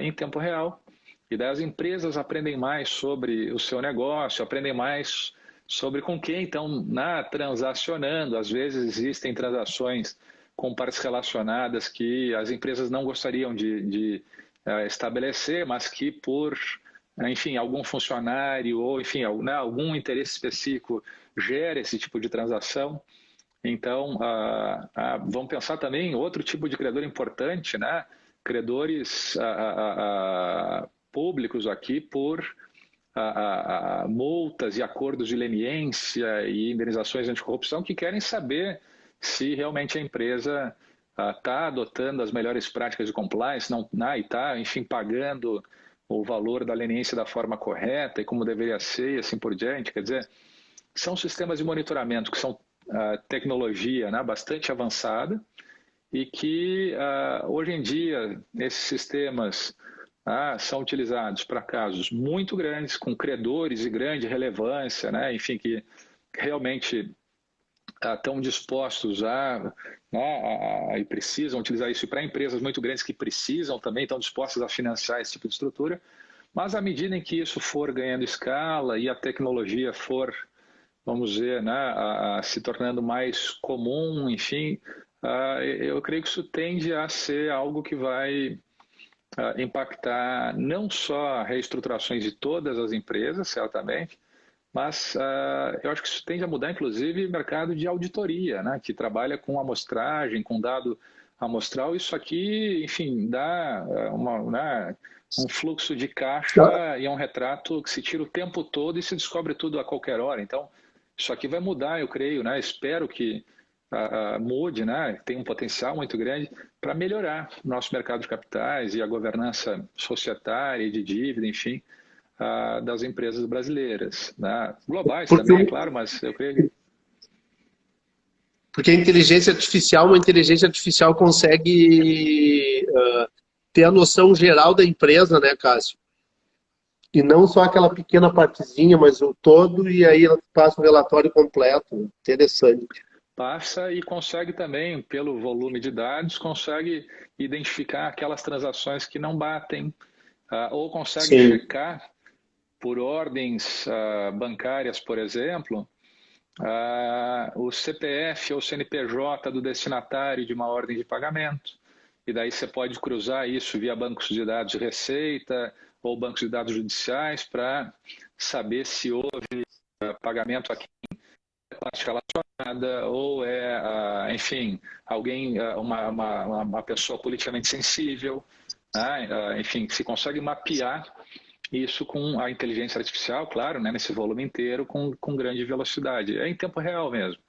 em tempo real. E daí as empresas aprendem mais sobre o seu negócio, aprendem mais sobre com quem estão transacionando. Às vezes existem transações com partes relacionadas que as empresas não gostariam de estabelecer, mas que por, enfim, algum funcionário ou, enfim, algum interesse específico gera esse tipo de transação. Então, vamos pensar também em outro tipo de credor importante, né? Credores públicos aqui por multas e acordos de leniência e indenizações anticorrupção que querem saber se realmente a empresa está adotando as melhores práticas de compliance e está, enfim, pagando o valor da leniência da forma correta e como deveria ser e assim por diante. Quer dizer, são sistemas de monitoramento que são tecnologia, né, bastante avançada e que hoje em dia esses sistemas são utilizados para casos muito grandes, com credores de grande relevância, né, enfim, que realmente estão dispostos e precisam utilizar isso, e para empresas muito grandes que precisam também, estão dispostas a financiar esse tipo de estrutura, mas à medida em que isso for ganhando escala e a tecnologia for, vamos dizer, se tornando mais comum, enfim, eu creio que isso tende a ser algo que vai impactar não só reestruturações de todas as empresas, certamente, mas eu acho que isso tende a mudar, inclusive, o mercado de auditoria, né, que trabalha com amostragem, com dado amostral. Isso aqui, enfim, dá um fluxo de caixa e é um retrato que se tira o tempo todo e se descobre tudo a qualquer hora. Então, isso aqui vai mudar, eu creio, né? Espero que mude, né? Tem um potencial muito grande para melhorar o nosso mercado de capitais e a governança societária e de dívida, enfim, das empresas brasileiras, né? Globais também, é claro, mas eu creio que... Porque uma inteligência artificial consegue ter a noção geral da empresa, né, Cássio? E não só aquela pequena partezinha, mas o todo, e aí ela passa o relatório completo. Interessante. Passa e consegue também, pelo volume de dados, consegue identificar aquelas transações que não batem, ou consegue checar por ordens bancárias, por exemplo, o CPF ou CNPJ do destinatário de uma ordem de pagamento. E daí você pode cruzar isso via bancos de dados de Receita ou bancos de dados judiciais para saber se houve pagamento a quem é parte relacionada ou enfim, alguém, uma pessoa politicamente sensível. Enfim, se consegue mapear isso com a inteligência artificial, claro, né, nesse volume inteiro, com grande velocidade. É em tempo real mesmo.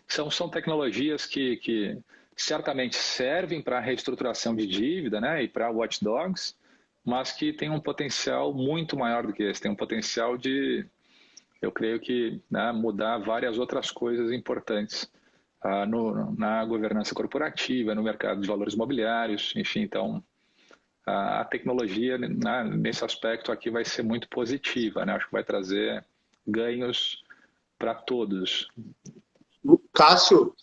São tecnologias que certamente servem para a reestruturação de dívida, né, e para watchdogs, mas que tem um potencial muito maior do que esse. Tem um potencial de, eu creio que, mudar várias outras coisas importantes na governança corporativa, no mercado de valores imobiliários, enfim. Então, a tecnologia, nesse aspecto aqui, vai ser muito positiva, né? Acho que vai trazer ganhos para todos. Cássio,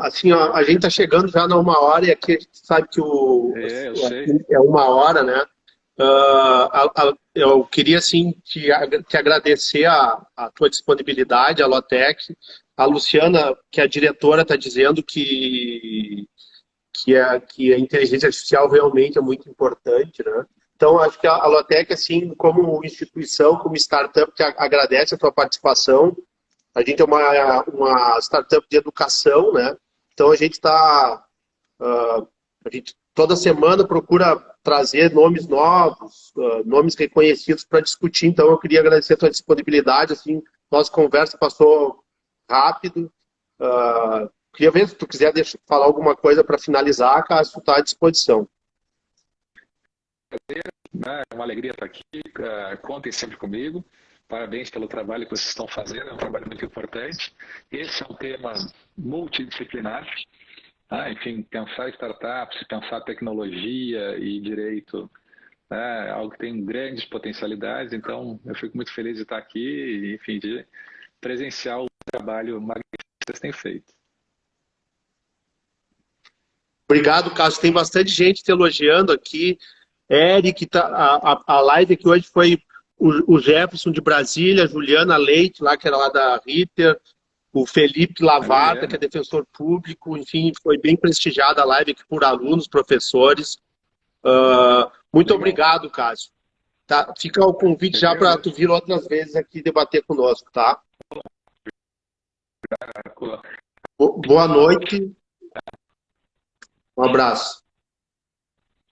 assim, ó, a gente está chegando já na 1 hora e aqui a gente sabe que eu sei. É 1 hora, né? Eu queria, assim, te agradecer a tua disponibilidade, a Lotec. A Luciana, que é a diretora, está dizendo que a inteligência artificial realmente é muito importante, né? Então, acho que a Lotec, assim, como instituição, como startup, que agradece a tua participação. A gente é uma startup de educação, né? Então, a gente toda semana procura trazer nomes novos, nomes reconhecidos para discutir. Então, eu queria agradecer a tua disponibilidade, assim, nossa conversa passou rápido. Queria ver se tu quiser falar alguma coisa para finalizar, Cássio, está à disposição. É uma alegria estar aqui, contem sempre comigo. Parabéns pelo trabalho que vocês estão fazendo, é um trabalho muito importante. Esse é um tema multidisciplinar. Enfim, pensar startups, pensar tecnologia e direito é algo que tem grandes potencialidades. Então, eu fico muito feliz de estar aqui e, enfim, de presenciar o trabalho magnífico que vocês têm feito. Obrigado, Cássio. Tem bastante gente te elogiando aqui. Eric, a live aqui hoje foi o Jefferson de Brasília, a Juliana Leite, lá que era lá da Ritter, o Felipe Lavata, que é defensor público, enfim, foi bem prestigiada a live aqui por alunos, professores. Muito obrigado, Cássio. Tá? Fica o convite já para tu vir outras vezes aqui debater conosco, tá? Boa noite. Um abraço.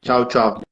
Tchau, tchau.